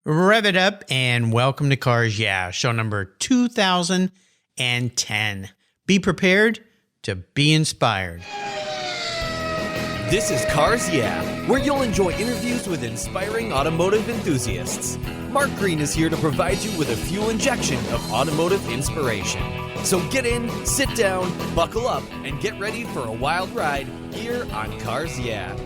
Rev it up and welcome to Cars Yeah, show number 2010. Be prepared to be inspired. This is Cars Yeah, where you'll enjoy interviews with inspiring automotive enthusiasts. Mark Green is here to provide you with a fuel injection of automotive inspiration. So get in, sit down, buckle up, and get ready for a wild ride here on Cars Yeah.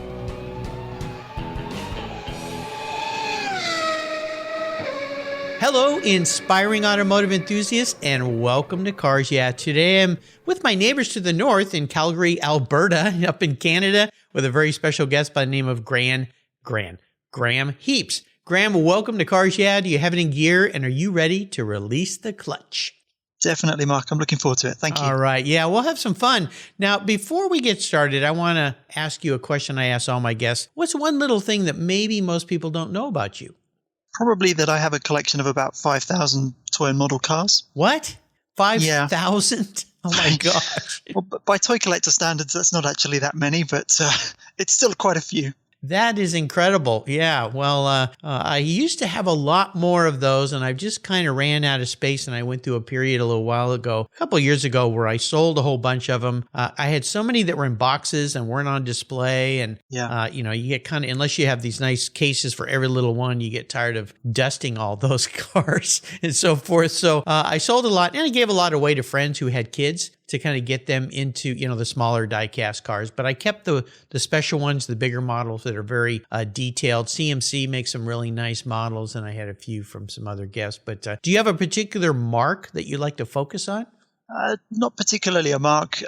Hello, inspiring automotive enthusiasts, and welcome to Cars Yeah. Today I'm with my neighbors to the north in Calgary, Alberta, up in Canada, with a very special guest by the name of Graham Heeps. Graham, welcome to Cars Yeah. Do you have any gear, and are you ready to release the clutch? Definitely, Mark. I'm looking forward to it. Thank you. All right. Yeah, we'll have some fun. Now, before we get started, I want to ask you a question I ask all my guests. What's one little thing that maybe most people don't know about you? Probably that I have a collection of about 5,000 toy and model cars. What? 5,000? Oh, my gosh. Well, by toy collector standards, that's not actually that many, but it's still quite a few. That is incredible. Yeah. Well, I used to have a lot more of those, and I've just kind of ran out of space. And I went through a period a little while ago, a couple of years ago, where I sold a whole bunch of them. I had so many that were in boxes and weren't on display. And, you get kind of, unless you have these nice cases for every little one, you get tired of dusting all those cars and so forth. So I sold a lot, and I gave a lot away to friends who had kids to kind of get them into, the smaller die-cast cars. But I kept the special ones, the bigger models that are very detailed. CMC makes some really nice models, and I had a few from some other guests. But do you have a particular mark that you like to focus on? Not particularly a mark.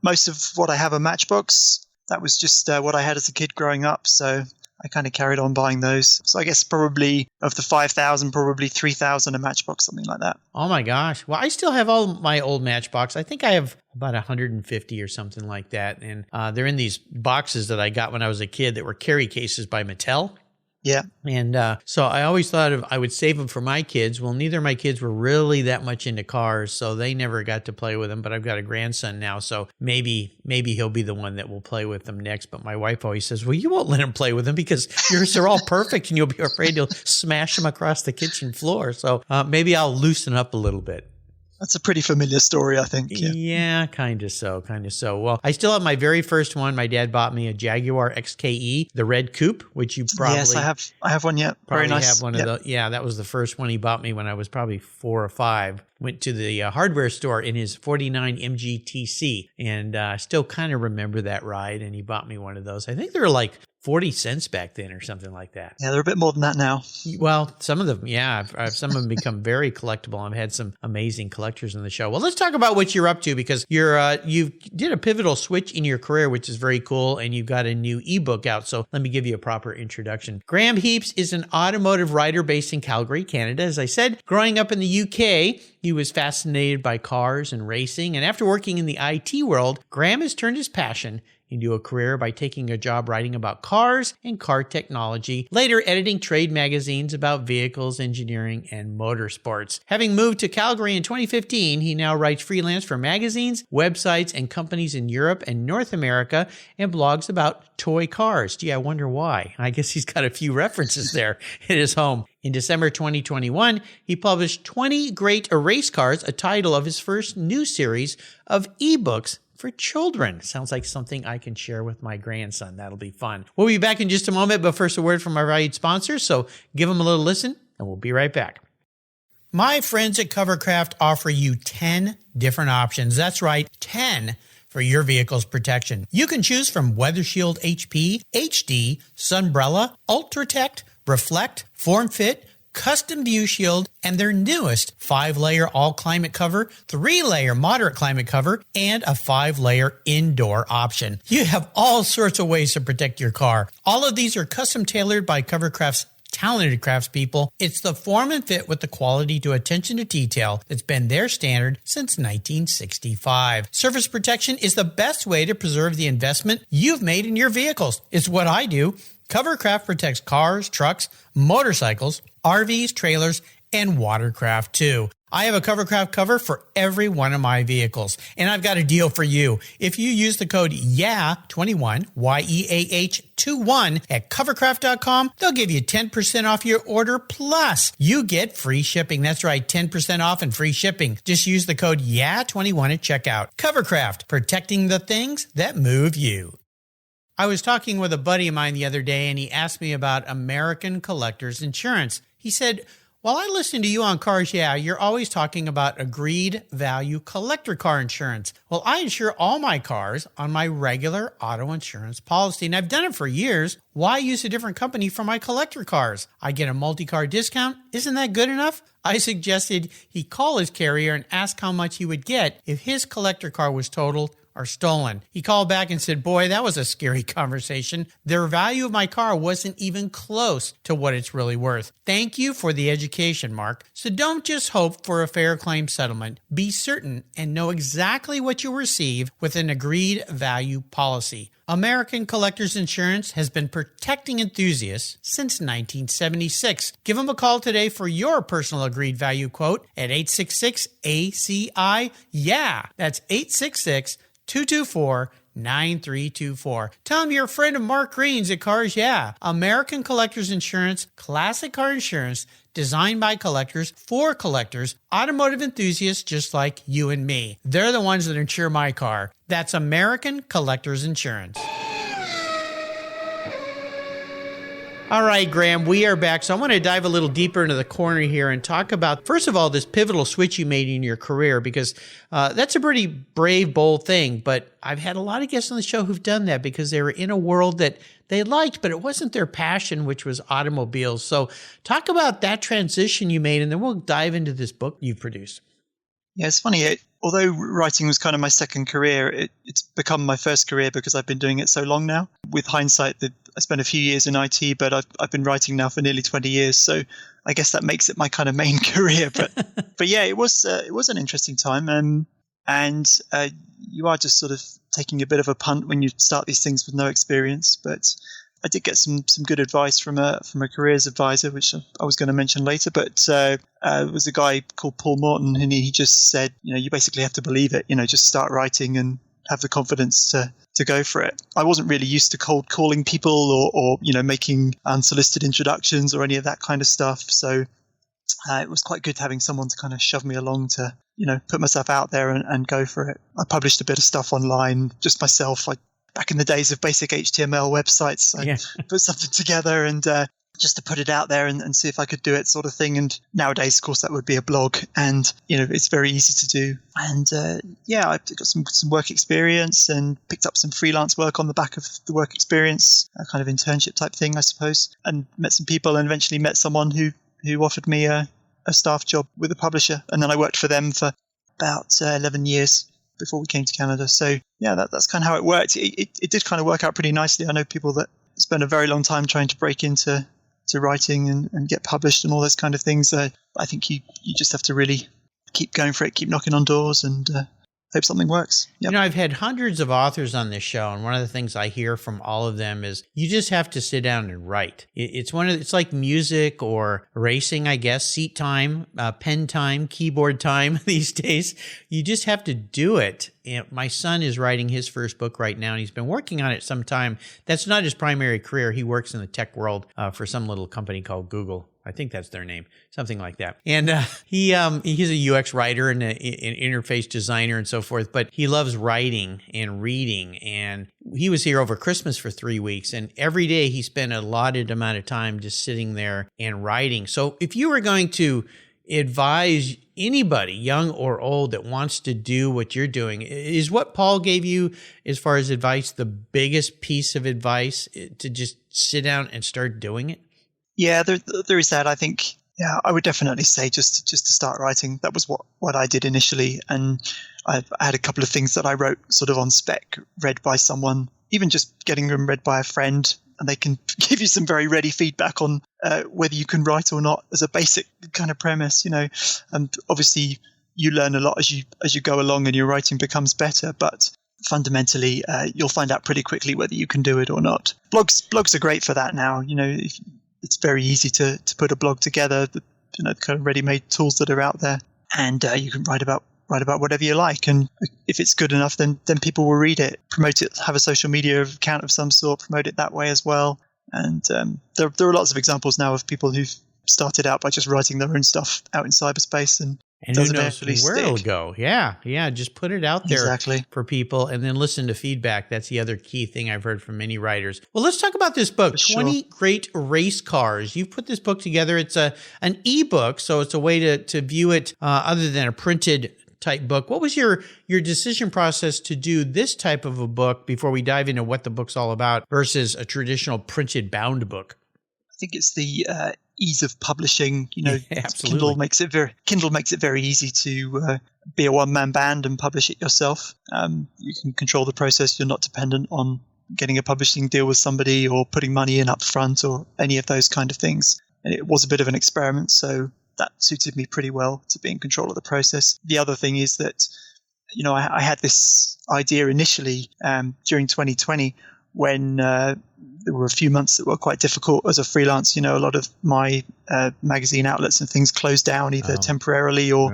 Most of what I have are Matchbox. That was just what I had as a kid growing up, so I kind of carried on buying those. So I guess probably of the 5,000, probably 3,000 a Matchbox, something like that. Oh my gosh. Well, I still have all my old Matchbox. I think I have about 150 or something like that. And they're in these boxes that I got when I was a kid that were carry cases by Mattel. Yeah. And so I always thought I would save them for my kids. Well, neither of my kids were really that much into cars, so they never got to play with them. But I've got a grandson now, so maybe he'll be the one that will play with them next. But my wife always says, well, you won't let him play with them because yours are all perfect and you'll be afraid he'll smash them across the kitchen floor. So maybe I'll loosen up a little bit. That's a pretty familiar story, I think. Yeah, kind of so. Well, I still have my very first one. My dad bought me a Jaguar XKE, the red coupe, which you probably... Yes, I have one, yeah. Very nice. Have one of those. Yeah, that was the first one he bought me when I was probably 4 or 5. Went to the hardware store in his 49 MGTC, and I still kind of remember that ride, and he bought me one of those. I think they were like 40 cents back then or something like that. Yeah, they're a bit more than that now. Well, some of them, yeah. Some of them become very collectible. I've had some amazing collectors on the show. Well, let's talk about what you're up to, because you did a pivotal switch in your career, which is very cool, and you've got a new ebook out. So let me give you a proper introduction. Graham Heeps is an automotive writer based in Calgary, Canada. As I said, growing up in the UK, he was fascinated by cars and racing. And after working in the IT world, Graham has turned his passion into a career by taking a job writing about cars and car technology, later editing trade magazines about vehicles, engineering, and motorsports. Having moved to Calgary in 2015, he now writes freelance for magazines, websites, and companies in Europe and North America, and blogs about toy cars. Gee, I wonder why. I guess he's got a few references there in his home. In December 2021, he published 20 Great Erase Cars, a title of his first new series of ebooks for children. Sounds like something I can share with my grandson. That'll be fun. We'll be back in just a moment, but first a word from our valued sponsors. So give them a little listen, and we'll be right back. My friends at Covercraft offer you 10 different options. That's right, 10 for your vehicle's protection. You can choose from Weather Shield HP, HD, Sunbrella, Ultratect, Reflect, Form Fit, Custom View Shield, and their newest 5-layer all-climate cover, 3-layer moderate climate cover, and a 5-layer indoor option. You have all sorts of ways to protect your car. All of these are custom tailored by Covercraft's talented craftspeople. It's the form and fit with the quality to attention to detail that's been their standard since 1965. Surface protection is the best way to preserve the investment you've made in your vehicles. It's what I do. Covercraft protects cars, trucks, motorcycles, RVs, trailers, and watercraft too. I have a Covercraft cover for every one of my vehicles, and I've got a deal for you. If you use the code YEAH21, YEAH21 at covercraft.com, they'll give you 10% off your order, plus you get free shipping. That's right, 10% off and free shipping. Just use the code YEAH21 at checkout. Covercraft, protecting the things that move you. I was talking with a buddy of mine the other day, and he asked me about American Collectors Insurance. He said, "While I listen to you on Cars Yeah, you're always talking about agreed value collector car insurance. Well, I insure all my cars on my regular auto insurance policy, and I've done it for years. Why use a different company for my collector cars? I get a multi-car discount. Isn't that good enough?" I suggested he call his carrier and ask how much he would get if his collector car was totaled or stolen. He called back and said, "Boy, that was a scary conversation. The value of my car wasn't even close to what it's really worth." Thank you for the education, Mark. So don't just hope for a fair claim settlement. Be certain and know exactly what you'll receive with an agreed value policy. American Collectors Insurance has been protecting enthusiasts since 1976. Give them a call today for your personal agreed value quote at 866-ACI-YEAH. That's 866-224-9324. Tell them you're a friend of Mark Green's at Cars Yeah. American Collectors Insurance, classic car insurance, designed by collectors for collectors, automotive enthusiasts just like you and me. They're the ones that insure my car. That's American Collectors Insurance. All right, Graham, we are back. So I want to dive a little deeper into the corner here and talk about, first of all, this pivotal switch you made in your career, because that's a pretty brave, bold thing. But I've had a lot of guests on the show who've done that because they were in a world that they liked, but it wasn't their passion, which was automobiles. So talk about that transition you made, and then we'll dive into this book you've produced. Yeah, it's funny. Although writing was kind of my second career, it's become my first career because I've been doing it so long now. With hindsight, I spent a few years in IT, but I've been writing now for nearly 20 years. So I guess that makes it my kind of main career. But yeah, it was an interesting time. And you are just sort of taking a bit of a punt when you start these things with no experience. But I did get some good advice from a careers advisor, which I was going to mention later. But it was a guy called Paul Morton, and he just said, you basically have to believe it. Just start writing and have the confidence to go for it. I wasn't really used to cold calling people or making unsolicited introductions or any of that kind of stuff. So it was quite good having someone to kind of shove me along to put myself out there and go for it. I published a bit of stuff online just myself. Back in the days of basic HTML websites, I put something together and just to put it out there and see if I could do it, sort of thing. And nowadays, of course, that would be a blog, and it's very easy to do. And I got some work experience and picked up some freelance work on the back of the work experience, a kind of internship type thing, I suppose. And met some people, and eventually met someone who offered me a staff job with a publisher, and then I worked for them for about 11 years. Before we came to Canada. So yeah, that's kind of how it worked. It did kind of work out pretty nicely. I know people that spend a very long time trying to break into writing and get published and all those kind of things. I think you just have to really keep going for it, keep knocking on doors, and hope something works. Yep. I've had hundreds of authors on this show, and one of the things I hear from all of them is you just have to sit down and write. It's like music or racing, I guess, seat time, pen time, keyboard time these days. You just have to do it. My son is writing his first book right now, and he's been working on it some time. That's not his primary career. He works in the tech world for some little company called Google. I think that's their name, something like that. And he's a UX writer and an interface designer and so forth, but he loves writing and reading. And he was here over Christmas for 3 weeks, and every day he spent a allotted amount of time just sitting there and writing. So if you were going to advise anybody, young or old, that wants to do what you're doing, is what Paul gave you as far as advice the biggest piece of advice, to just sit down and start doing it? Yeah, there is that. I think, I would definitely say just to start writing. That was what I did initially. And I had a couple of things that I wrote sort of on spec, read by someone, even just getting them read by a friend, and they can give you some very ready feedback on whether you can write or not as a basic kind of premise, And obviously you learn a lot as you go along and your writing becomes better, but fundamentally you'll find out pretty quickly whether you can do it or not. Blogs are great for that now. It's very easy to put a blog together, the kind of ready-made tools that are out there. and you can write about whatever you like. And if it's good enough, then people will read it, promote it, have a social media account of some sort, promote it that way as well. And there are lots of examples now of people who've started out by just writing their own stuff out in cyberspace, and who knows where it'll go. Yeah. Just put it out there for people and then listen to feedback. That's the other key thing I've heard from many writers. Well, let's talk about this book, 20 Great Race Cars. You've put this book together. It's an ebook, so it's a way to view it other than a printed type book. What was your decision process to do this type of a book before we dive into what the book's all about versus a traditional printed bound book? I think it's the ease of publishing. Absolutely. Kindle makes it very easy to be a one-man band and publish it yourself. You can control the process. You're not dependent on getting a publishing deal with somebody or putting money in up front or any of those kind of things. And it was a bit of an experiment, so that suited me pretty well to be in control of the process. The other thing is that, I had this idea initially during 2020 when there were a few months that were quite difficult as a freelance. A lot of my magazine outlets and things closed down either temporarily or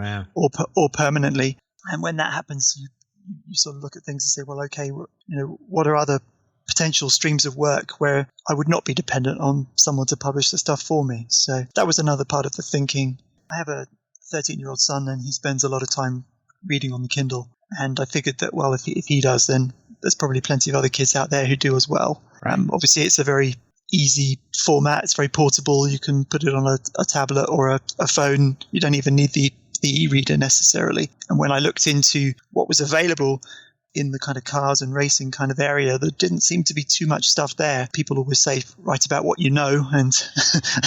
permanently. And when that happens, you sort of look at things and say, well, okay, what are other potential streams of work where I would not be dependent on someone to publish the stuff for me? So that was another part of the thinking. I have a 13-year-old son, and he spends a lot of time reading on the Kindle. And I figured that, well, if he does, then there's probably plenty of other kids out there who do as well. Right. Obviously, it's a very easy format. It's very portable. You can put it on a tablet or a phone. You don't even need the e-reader necessarily. And when I looked into what was available in the kind of cars and racing kind of area, there didn't seem to be too much stuff there. People always say, write about what you know, and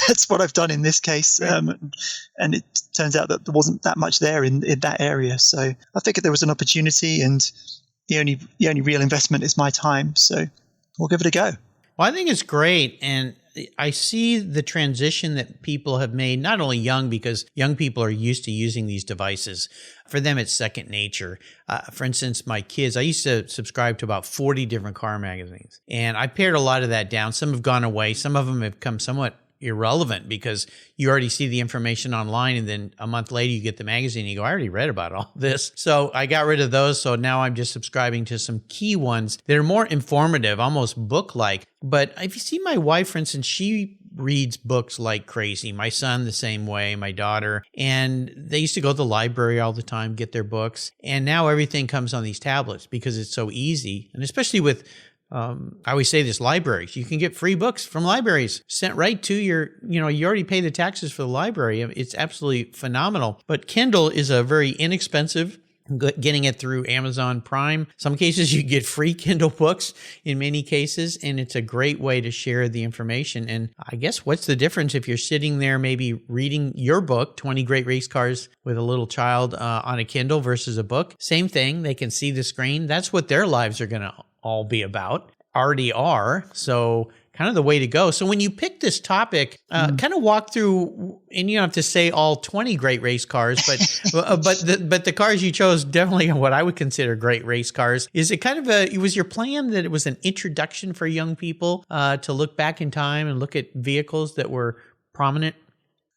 that's what I've done in this case. And it turns out that there wasn't that much there in that area. So I figured there was an opportunity, and the only real investment is my time. So we'll give it a go. Well, I think it's great. And I see the transition that people have made, not only young, because young people are used to using these devices. For them, it's second nature. For instance, my kids, I used to subscribe to about 40 different car magazines, and I pared a lot of that down. Some have gone away. Some of them have become somewhat irrelevant because you already see the information online, and then a month later you get the magazine and you go, I already read about all this. So I got rid of those. So now I'm just subscribing to some key ones that are more informative, almost book-like. But if you see my wife, for instance, she reads books like crazy. My son the same way, my daughter. And they used to go to the library all the time, get their books. And now everything comes on these tablets because it's so easy. And especially with I always say this, libraries. You can get free books from libraries sent right to your, you already pay the taxes for the library. It's absolutely phenomenal. But Kindle is a very inexpensive, getting it through Amazon Prime. Some cases you get free Kindle books in many cases, and it's a great way to share the information. And I guess what's the difference if you're sitting there maybe reading your book, 20 Great Race Cars, with a little child on a Kindle versus a book? Same thing. They can see the screen. That's what their lives are going to all be about, already are. So kind of the way to go. So when you pick this topic, kind of walk through, and you don't have to say all 20 great race cars, but the cars you chose definitely are what I would consider great race cars. Is it kind of it was your plan that it was an introduction for young people to look back in time and look at vehicles that were prominent?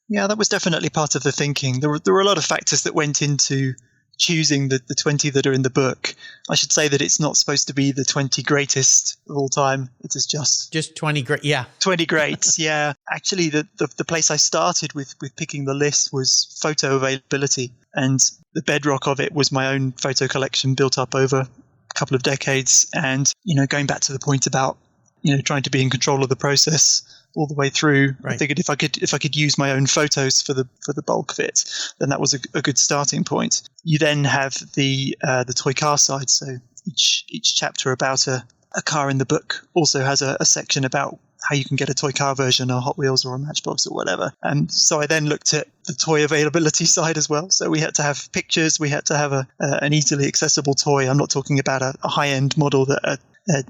Yeah, that was definitely part of the thinking. There were a lot of factors that went into choosing the 20 that are in the book. I should say that it's not supposed to be the 20 greatest of all time. It is just 20 great. Yeah. 20 greats. Yeah. Actually, the place I started with picking the list was photo availability. And the bedrock of it was my own photo collection built up over a couple of decades. And, going back to the point about, trying to be in control of the process all the way through. Right. I figured if I could use my own photos for the bulk of it, then that was a good starting point. You then have the toy car side. So each chapter about a car in the book also has a section about how you can get a toy car version, or Hot Wheels, or a Matchbox, or whatever. And so I then looked at the toy availability side as well. So we had to have pictures. We had to have an easily accessible toy. I'm not talking about a high-end model that a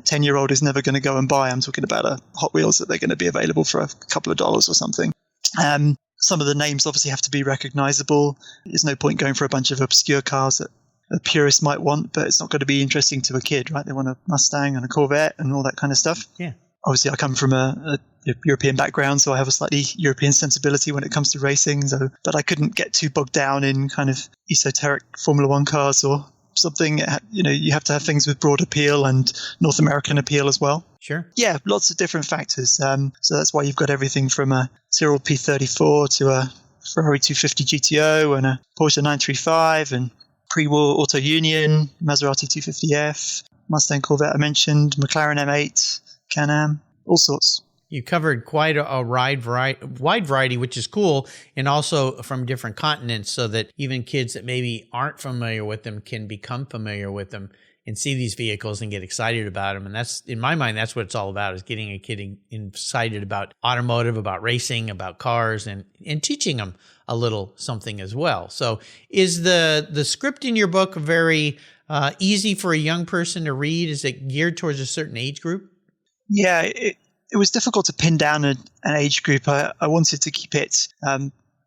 10-year-old is never going to go and buy. I'm talking about a Hot Wheels that they're going to be available for a couple of dollars or something. Some of the names obviously have to be recognizable. There's no point going for a bunch of obscure cars that a purist might want, but it's not going to be interesting to a kid, right? They want a Mustang and a Corvette and all that kind of stuff. Yeah. obviously I come from a European background, so I have a slightly European sensibility when it comes to racing. So, but I couldn't get too bogged down in kind of esoteric Formula One cars or something. You have to have things with broad appeal and North American appeal as well. Sure. Yeah, lots of different factors. So that's why you've got everything from a Tyrrell P34 to a Ferrari 250 GTO and a Porsche 935 and pre-war Auto Union, Maserati 250F, Mustang Corvette I mentioned, McLaren M8, Can-Am, all sorts. You covered quite a wide variety, which is cool, and also from different continents, so that even kids that maybe aren't familiar with them can become familiar with them and see these vehicles and get excited about them. And that's, in my mind, that's what it's all about, is getting a kid excited about automotive, about racing, about cars, and teaching them a little something as well. So is the script in your book very easy for a young person to read? Is it geared towards a certain age group? Yeah, it was difficult to pin down an age group. I wanted to keep it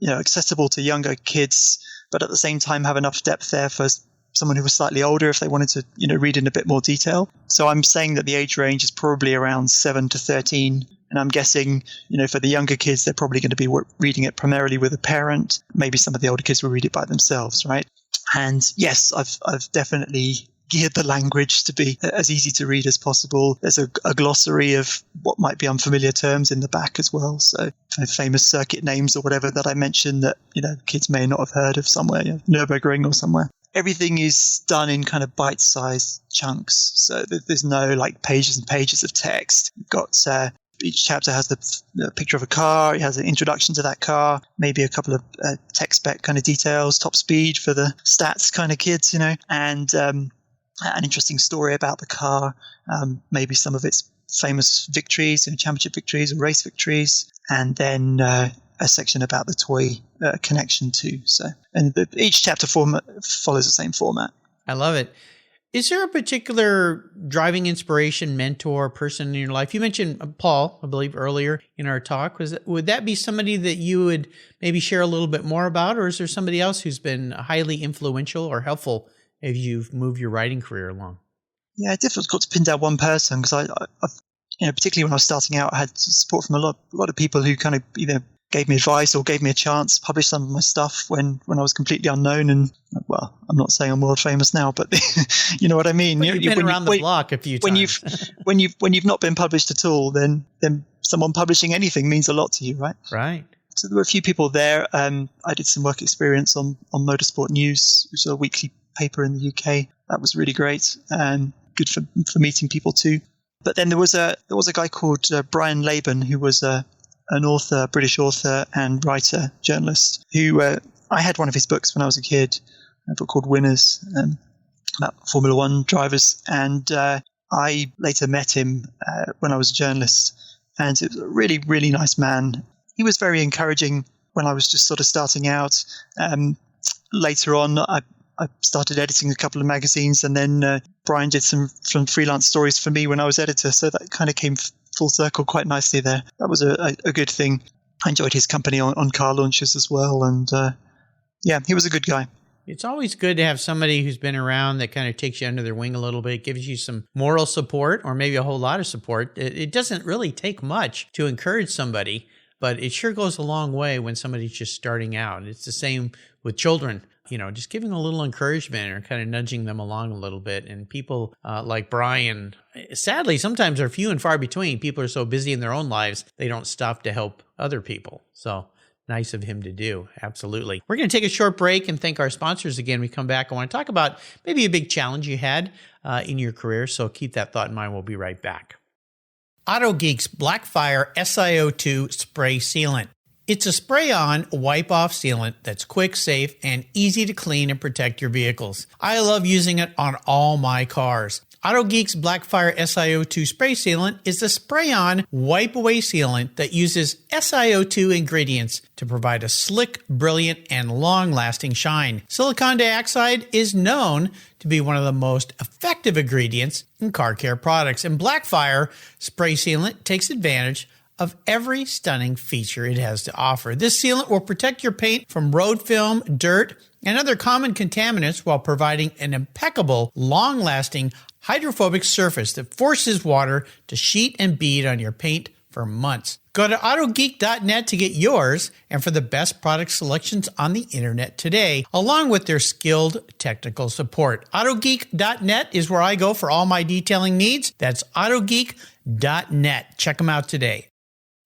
accessible to younger kids, but at the same time have enough depth there for someone who was slightly older if they wanted to read in a bit more detail. So I'm saying that the age range is probably around 7 to 13. And I'm guessing, for the younger kids, they're probably going to be reading it primarily with a parent. Maybe some of the older kids will read it by themselves, right? And yes, I've definitely geared the language to be as easy to read as possible. There's a glossary of what might be unfamiliar terms in the back as well. So famous circuit names or whatever that I mentioned that, kids may not have heard of somewhere, Nürburgring or somewhere. Everything is done in kind of bite-sized chunks. So there's no like pages and pages of text. You've got each chapter has the picture of a car. It has an introduction to that car, maybe a couple of tech spec kind of details, top speed for the stats kind of kids, and an interesting story about the car, maybe some of its famous victories, championship victories or race victories, and then a section about the toy connection too. So, and each chapter follows the same format. I love it. Is there a particular driving inspiration, mentor, person in your life? You mentioned Paul, I believe, earlier in our talk. Would that be somebody that you would maybe share a little bit more about, or is there somebody else who's been highly influential or helpful as you've moved your writing career along? Yeah, it's difficult to pin down one person because I particularly when I was starting out, I had support from a lot of people who kind of either gave me advice or gave me a chance to publish some of my stuff when I was completely unknown. And well, I'm not saying I'm world famous now, but you know what I mean. Well, you've been around the block a few times. When you've not been published at all, then someone publishing anything means a lot to you, right? Right. So there were a few people there. I did some work experience on Motorsport News, which is a weekly paper in the UK. That was really great and good for meeting people too. But then there was a guy called Brian Laban, who was an author, British author and writer, journalist, who I had one of his books when I was a kid, a book called Winners, about Formula One drivers. And I later met him when I was a journalist. And it was a really, really nice man. He was very encouraging when I was just sort of starting out. Later on, I started editing a couple of magazines, and then Brian did some freelance stories for me when I was editor. So that kind of came full circle quite nicely there. That was a good thing. I enjoyed his company on car launches as well. And yeah, he was a good guy. It's always good to have somebody who's been around that kind of takes you under their wing a little bit, gives you some moral support or maybe a whole lot of support. It doesn't really take much to encourage somebody, but it sure goes a long way when somebody's just starting out. It's the same with children. Just giving a little encouragement or kind of nudging them along a little bit. And people like Brian, sadly, sometimes are few and far between. People are so busy in their own lives, they don't stop to help other people. So nice of him to do. Absolutely. We're going to take a short break and thank our sponsors again. We come back. I want to talk about maybe a big challenge you had in your career. So keep that thought in mind. We'll be right back. Auto Geeks Blackfire SiO2 Spray Sealant. It's a spray-on, wipe-off sealant that's quick, safe, and easy to clean and protect your vehicles. I love using it on all my cars. Auto Geeks Blackfire SiO2 Spray Sealant is a spray-on, wipe-away sealant that uses SiO2 ingredients to provide a slick, brilliant, and long-lasting shine. Silicon dioxide is known to be one of the most effective ingredients in car care products, and Blackfire Spray Sealant takes advantage of every stunning feature it has to offer. This sealant will protect your paint from road film, dirt, and other common contaminants while providing an impeccable, long-lasting, hydrophobic surface that forces water to sheet and bead on your paint for months. Go to autogeek.net to get yours and for the best product selections on the internet today, along with their skilled technical support. Autogeek.net is where I go for all my detailing needs. That's autogeek.net. Check them out today.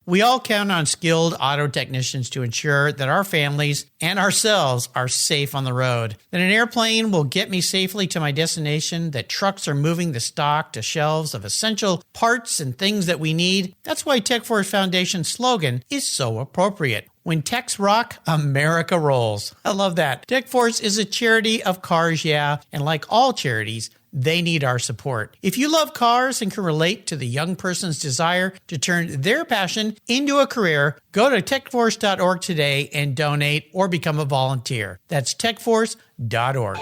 We all count on skilled auto technicians to ensure that our families and ourselves are safe on the road. That an airplane will get me safely to my destination, that trucks are moving the stock to shelves of essential parts and things that we need. That's why TechForce Foundation's slogan is so appropriate. When techs rock, America rolls. I love that. TechForce is a charity of cars, yeah, and like all charities, they need our support. If you love cars and can relate to the young person's desire to turn their passion into a career, go to techforce.org today and donate or become a volunteer. That's techforce.org.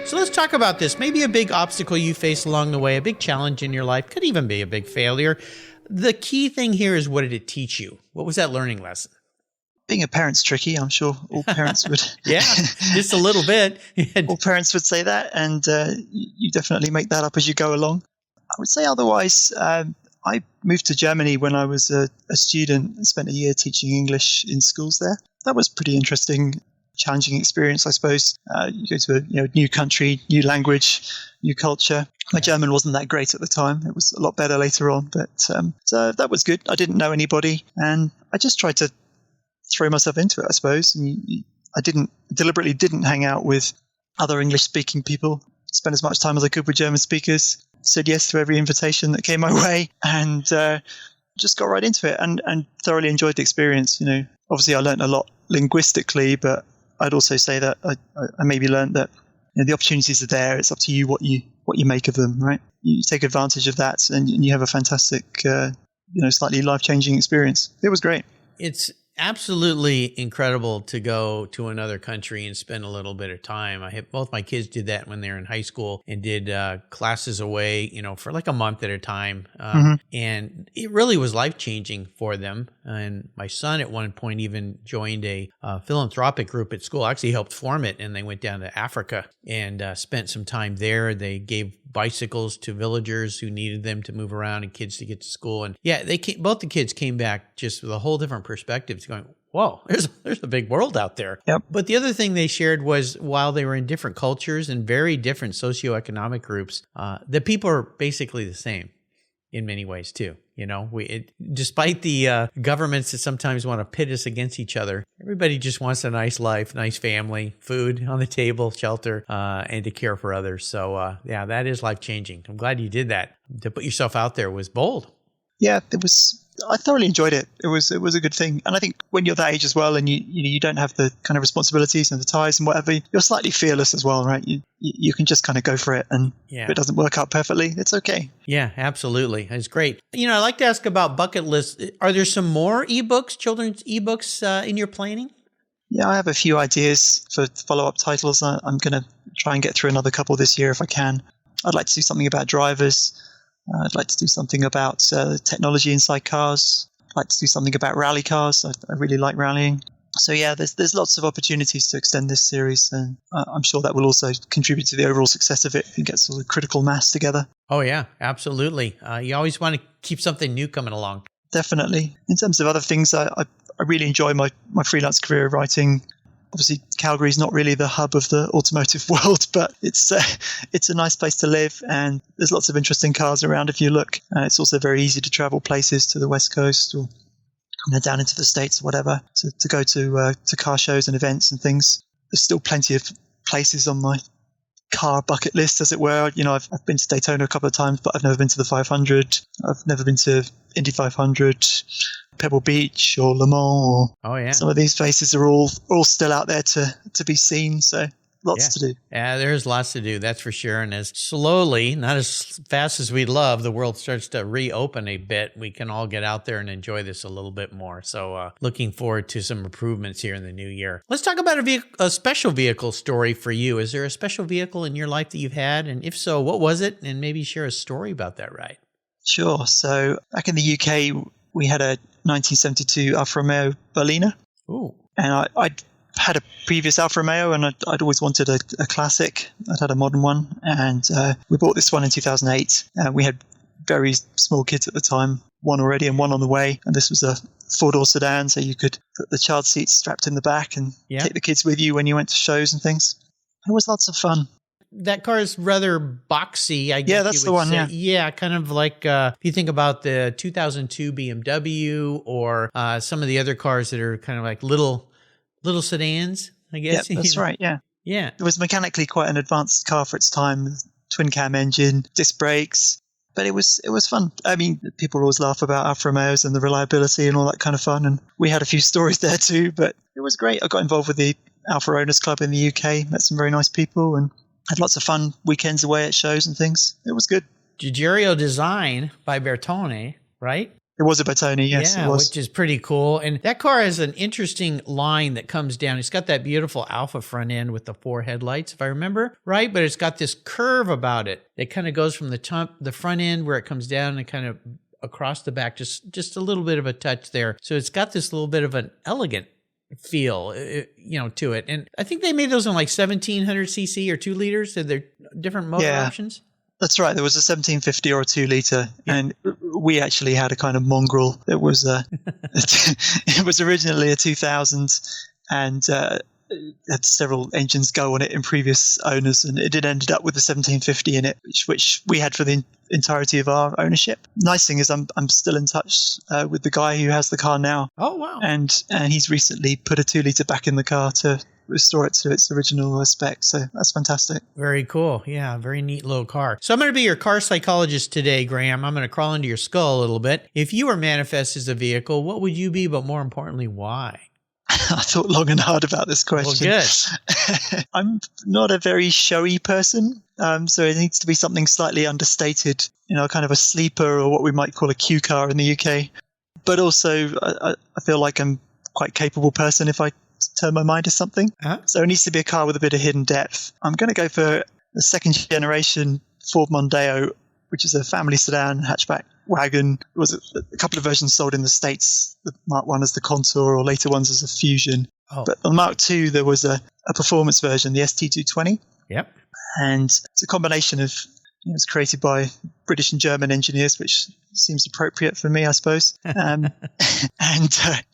So let's talk about this. Maybe a big obstacle you face along the way, a big challenge in your life, could even be a big failure. The key thing here is, what did it teach you? What was that learning lesson? Being a parent's tricky. I'm sure all parents would. Yeah, just a little bit. All parents would say that, and you definitely make that up as you go along. I would say otherwise. I moved to Germany when I was a student and spent a year teaching English in schools there. That was pretty interesting, challenging experience, I suppose. You go to a new country, new language, new culture. My German wasn't that great at the time. It was a lot better later on, but so that was good. I didn't know anybody, and I just tried to throw myself into it, I suppose. And I deliberately didn't hang out with other English-speaking people. Spent as much time as I could with German speakers. Said yes to every invitation that came my way, and just got right into it, and thoroughly enjoyed the experience. Obviously, I learned a lot linguistically, but I'd also say that I maybe learned that the opportunities are there. It's up to you what you make of them, right? You take advantage of that, and you have a fantastic, slightly life-changing experience. It was great. It's absolutely incredible to go to another country and spend a little bit of time. Both my kids did that when they were in high school and did classes away, for like a month at a time. And it really was life-changing for them. And my son at one point even joined a philanthropic group at school, actually helped form it. And they went down to Africa and spent some time there. They gave bicycles to villagers who needed them to move around and kids to get to school. And yeah, both the kids came back just with a whole different perspective, going, whoa, there's a big world out there. Yep. But the other thing they shared was, while they were in different cultures and very different socioeconomic groups, the people are basically the same in many ways too. Despite the governments that sometimes want to pit us against each other, everybody just wants a nice life, nice family, food on the table, shelter, and to care for others. So yeah, that is life-changing. I'm glad you did that. To put yourself out there was bold. Yeah, it was. I thoroughly enjoyed it. It was a good thing. And I think when you're that age as well, and you don't have the kind of responsibilities and the ties and whatever, you're slightly fearless as well, right? You can just kind of go for it, and if it doesn't work out perfectly, it's okay. Yeah, absolutely. It's great. I'd like to ask about bucket lists. Are there some more ebooks, children's ebooks in your planning? Yeah, I have a few ideas for follow-up titles. I'm going to try and get through another couple this year if I can. I'd like to do something about drivers. I'd like to do something about technology inside cars. I'd like to do something about rally cars. I really like rallying. So yeah, there's lots of opportunities to extend this series, and I'm sure that will also contribute to the overall success of it if it gets sort of critical mass together. Oh yeah, absolutely. You always want to keep something new coming along. Definitely. In terms of other things, I really enjoy my freelance career writing. Obviously, Calgary is not really the hub of the automotive world, but it's a nice place to live, and there's lots of interesting cars around if you look. It's also very easy to travel places to the West Coast or down into the States or whatever, to go to car shows and events and things. There's still plenty of places on my car bucket list, as it were. I've been to Daytona a couple of times, but I've never been to the 500. I've never been to Indy 500, Pebble Beach or Le Mans. Some of these places are all still out there to be seen. So lots to do. Yeah, there's lots to do, that's for sure. And as slowly, not as fast as we'd love, the world starts to reopen a bit, we can all get out there and enjoy this a little bit more. So looking forward to some improvements here in the new year. Let's talk about a special vehicle story for you. Is there a special vehicle in your life that you've had? And if so, what was it? And maybe share a story about that ride. Sure. So back in the UK, we had a 1972 Alfa Romeo Berliner. Ooh. And I'd had a previous Alfa Romeo, and I'd always wanted a classic. I'd had a modern one, and we bought this one in 2008. We had very small kids at the time, one already and one on the way, and this was a four-door sedan, so you could put the child seats strapped in the back and take the kids with you when you went to shows and things. It was lots of fun. That car is rather boxy, I guess. Yeah, that's the one, say. Yeah, kind of like if you think about the 2002 BMW or some of the other cars that are kind of like little sedans, I guess. Yeah, that's right, yeah. Yeah. It was mechanically quite an advanced car for its time, twin-cam engine, disc brakes, but it was fun. I mean, people always laugh about Alfa Romeos and the reliability and all that kind of fun, and we had a few stories there too, but it was great. I got involved with the Alfa Owners Club in the UK, met some very nice people, and had lots of fun weekends away at shows and things. It was good. Giugiaro design by Bertone, right? It was a Bertone, yes, yeah, it was. Which is pretty cool. And that car has an interesting line that comes down. It's got that beautiful Alfa front end with the 4 headlights, if I remember right. But it's got this curve about it. It kind of goes from the front end where it comes down and kind of across the back, just a little bit of a touch there. So it's got this little bit of an elegant feel, to it. And I think they made those in like 1700 cc or 2 liters. So they're different motor options. That's right. There was a 1750 or a 2 liter, and we actually had a kind of mongrel. It was it was originally a 2000, and had several engines go on it in previous owners, and it ended up with the 1750 in it, which we had for the entirety of our ownership. Nice thing is I'm still in touch with the guy who has the car now. Oh wow! And he's recently put a 2 liter back in the car to restore it to its original spec. So that's fantastic. Very cool. Yeah, very neat little car. So I'm going to be your car psychologist today, Graham. I'm going to crawl into your skull a little bit. If you were manifest as a vehicle, what would you be? But more importantly, why? I thought long and hard about this question. Well, good. I'm not a very showy person, so it needs to be something slightly understated, kind of a sleeper or what we might call a Q car in the UK. But also, I feel like I'm quite a capable person if I turn my mind to something. Uh-huh. So it needs to be a car with a bit of hidden depth. I'm going to go for a second generation Ford Mondeo, which is a family sedan hatchback wagon. There was a couple of versions sold in the States, the Mark 1 as the Contour or later ones as a Fusion. Oh. But on the Mark 2, there was a performance version, the ST220. Yep. And it's a combination of, it was created by British and German engineers, which seems appropriate for me, I suppose. And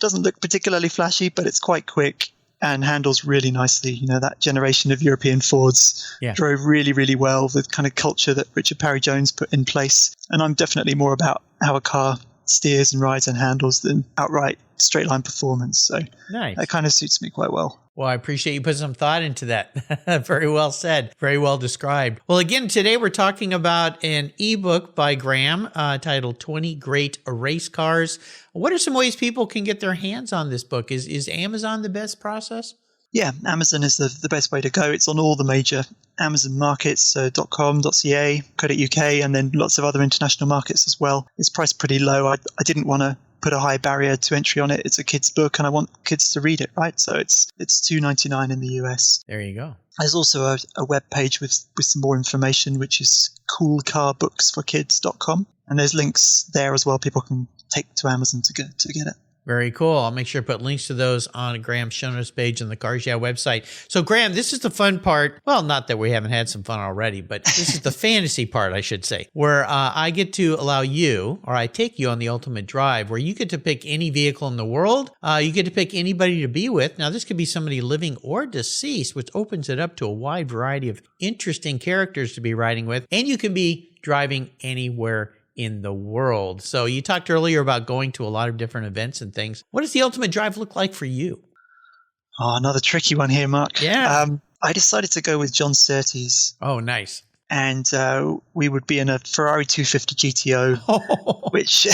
doesn't look particularly flashy, but it's quite quick and handles really nicely. That generation of European Fords drove really, really well, the kind of culture that Richard Parry-Jones put in place. And I'm definitely more about how a car steers and rides and handles than outright straight line performance. So nice. That kind of suits me quite well. Well, I appreciate you putting some thought into that. Very well said. Very well described. Well, again, today we're talking about an ebook by Graham titled 20 Great Race Cars. What are some ways people can get their hands on this book? Is Amazon the best process? Yeah, Amazon is the best way to go. It's on all the major Amazon markets, .com, .ca, .uk, and then lots of other international markets as well. It's priced pretty low. I didn't want to put a high barrier to entry on it. It's a kid's book, and I want kids to read it, right? So it's $2.99 in the US. There you go. There's also a web page with some more information, which is coolcarbooksforkids.com, and there's links there as well. People can take to Amazon to get it. Very cool. I'll make sure to put links to those on Graham's show notes page on the Cars Yeah website. So, Graham, this is the fun part. Well, not that we haven't had some fun already, but this is the fantasy part, I should say, where I get to allow you, or I take you on the ultimate drive, where you get to pick any vehicle in the world. You get to pick anybody to be with. Now, this could be somebody living or deceased, which opens it up to a wide variety of interesting characters to be riding with. And you can be driving anywhere in the world. So you talked earlier about going to a lot of different events and things. What does the ultimate drive look like for you? Oh, another tricky one here, Mark. Yeah. I decided to go with John Surtees. Oh, nice. And we would be in a Ferrari 250 GTO, which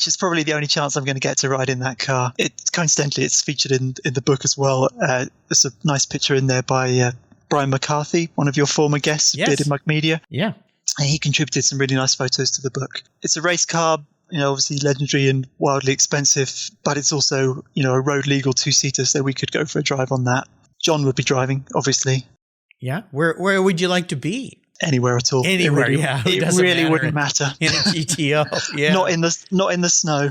is probably the only chance I'm going to get to ride in that car. Coincidentally, it's featured in the book as well. There's a nice picture in there by Brian McCarthy, one of your former guests, did in Mug Media. Yeah. And he contributed some really nice photos to the book. It's a race car, obviously legendary and wildly expensive, but it's also, a road legal 2-seater, so we could go for a drive on that. John would be driving, obviously. Yeah. Where would you like to be? anywhere at all. Anywhere, It really wouldn't matter. In a GTO, yeah. Not in the snow.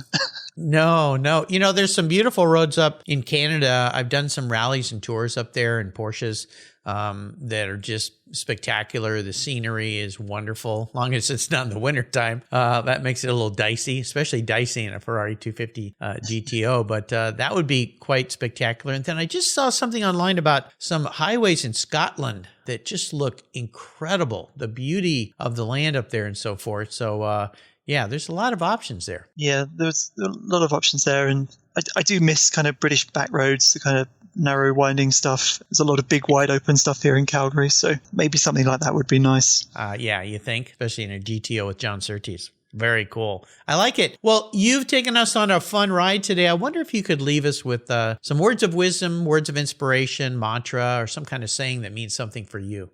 No. There's some beautiful roads up in Canada. I've done some rallies and tours up there in Porsches that are just spectacular. The scenery is wonderful, long as it's not in the wintertime. That makes it a little dicey, especially dicey in a Ferrari 250 GTO, but that would be quite spectacular. And then I just saw something online about some highways in Scotland that just look incredible, the beauty of the land up there and so forth. So, yeah, there's a lot of options there. Yeah, there's a lot of options there. And I do miss kind of British back roads, the kind of narrow winding stuff. There's a lot of big wide open stuff here in Calgary. So maybe something like that would be nice. Yeah, you think? Especially in a GTO with John Surtees. Very cool. I like it. Well, you've taken us on a fun ride today. I wonder if you could leave us with some words of wisdom, words of inspiration, mantra, or some kind of saying that means something for you.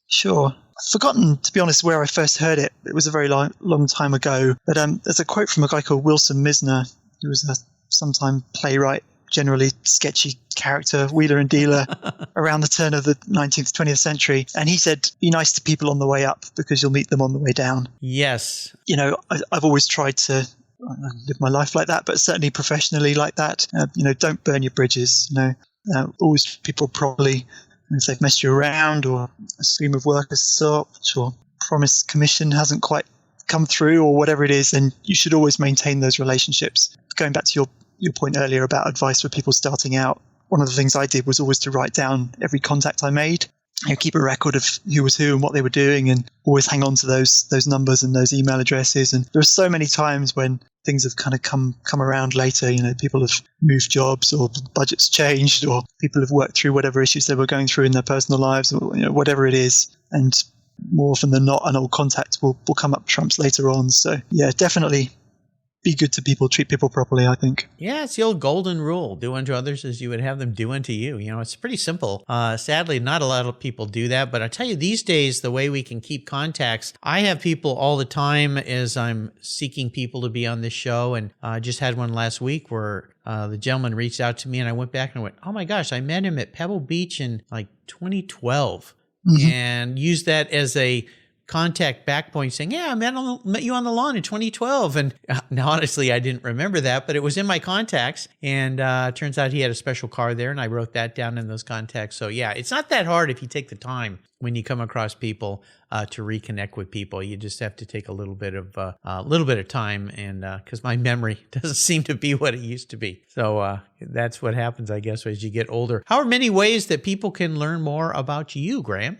Sure. I've forgotten, to be honest, where I first heard it. It was a very long time ago. But there's a quote from a guy called Wilson Misner, who was a sometime playwright, generally sketchy character, wheeler and dealer, around the turn of the 19th, 20th century. And he said, be nice to people on the way up because you'll meet them on the way down. Yes. I've always tried to live my life like that, but certainly professionally like that. Don't burn your bridges. Always treat people properly. And if they've messed you around, or a stream of work has stopped, or promised commission hasn't quite come through, or whatever it is, then you should always maintain those relationships. Going back to your point earlier about advice for people starting out, one of the things I did was always to write down every contact I made. Keep a record of who was who and what they were doing, and always hang on to those numbers and those email addresses. And there are so many times when things have kind of come around later. People have moved jobs, or budgets changed, or people have worked through whatever issues they were going through in their personal lives, or whatever it is. And more often than not, an old contact will come up trumps later on. So yeah, definitely be good to people, treat people properly, I think. Yeah, it's the old golden rule. Do unto others as you would have them do unto you. It's pretty simple. Sadly, not a lot of people do that. But I tell you, these days, the way we can keep contacts, I have people all the time as I'm seeking people to be on this show. And I just had one last week where the gentleman reached out to me, and I went back and went, oh my gosh, I met him at Pebble Beach in like 2012 and used that as a contact back point saying, yeah, I met you on the lawn in 2012. And now, honestly, I didn't remember that, but it was in my contacts. And turns out he had a special car there, and I wrote that down in those contacts. So yeah, it's not that hard if you take the time when you come across people to reconnect with people. You just have to take a little bit of time, and because my memory doesn't seem to be what it used to be. So that's what happens, I guess, as you get older. How are many ways that people can learn more about you, Graham?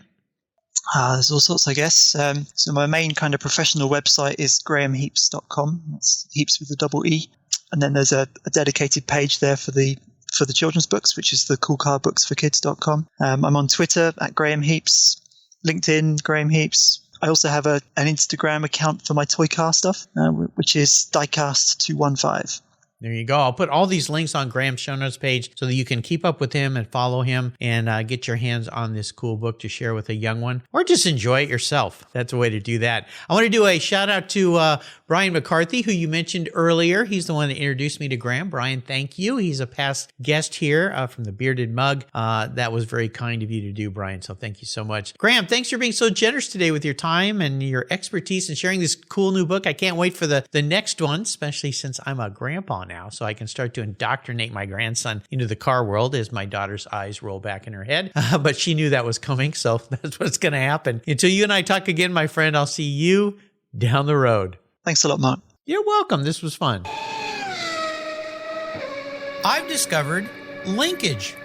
There's all sorts, I guess. So my main kind of professional website is grahamheeps.com. That's Heeps with a double E. And then there's a dedicated page there for the children's books, which is the coolcarbooksforkids.com. I'm on Twitter at Graham Heeps, LinkedIn, Graham Heeps. I also have an Instagram account for my toy car stuff, which is diecast215. There you go. I'll put all these links on Graham's show notes page so that you can keep up with him and follow him and get your hands on this cool book to share with a young one, or just enjoy it yourself. That's a way to do that. I want to do a shout out to Brian Mccarthy, who you mentioned earlier. He's the one that introduced me to Graham. Brian, thank you. He's a past guest here from the Bearded Mug. That was very kind of you to do, Brian. So thank you so much. Graham, thanks for being so generous today with your time and your expertise and sharing this cool new book. I can't wait for the next one, especially since I'm a grandpa now, so I can start to indoctrinate my grandson into the car world as my daughter's eyes roll back in her head. But she knew that was coming, so that's what's going to happen. Until you and I talk again, my friend, I'll see you down the road. Thanks a lot, Mark. You're welcome. This was fun. I've discovered Linkage.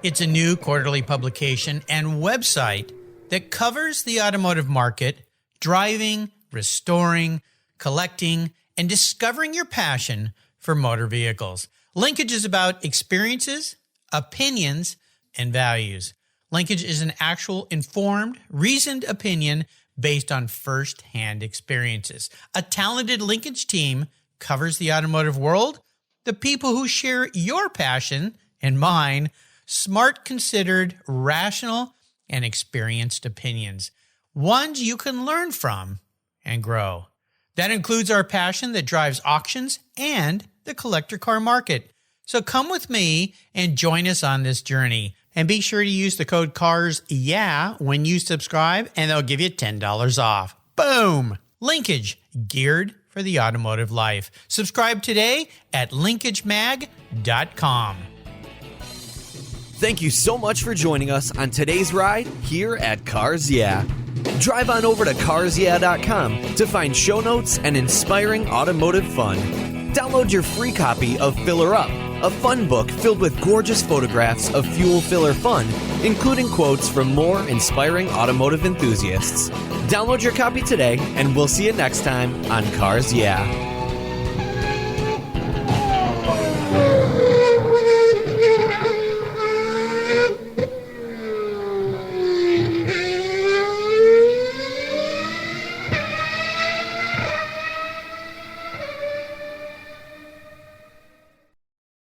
It's a new quarterly publication and website that covers the automotive market, driving, restoring, collecting, and discovering your passion for motor vehicles. Linkage is about experiences, opinions, and values. Linkage is an actual informed, reasoned opinion based on first-hand experiences. A talented Linkage team covers the automotive world, the people who share your passion and mine, smart, considered, rational, and experienced opinions, ones you can learn from and grow. That includes our passion that drives auctions and the collector car market. So come with me and join us on this journey And be sure to use the code CARSYEAH when you subscribe, and they'll give you $10 off. Boom! Linkage, geared for the automotive life. Subscribe today at linkagemag.com. Thank you so much for joining us on today's ride here at Cars Yeah. Drive on over to carsyeah.com to find show notes and inspiring automotive fun. Download your free copy of Filler Up, a fun book filled with gorgeous photographs of fuel filler fun, including quotes from more inspiring automotive enthusiasts. Download your copy today, and we'll see you next time on Cars Yeah.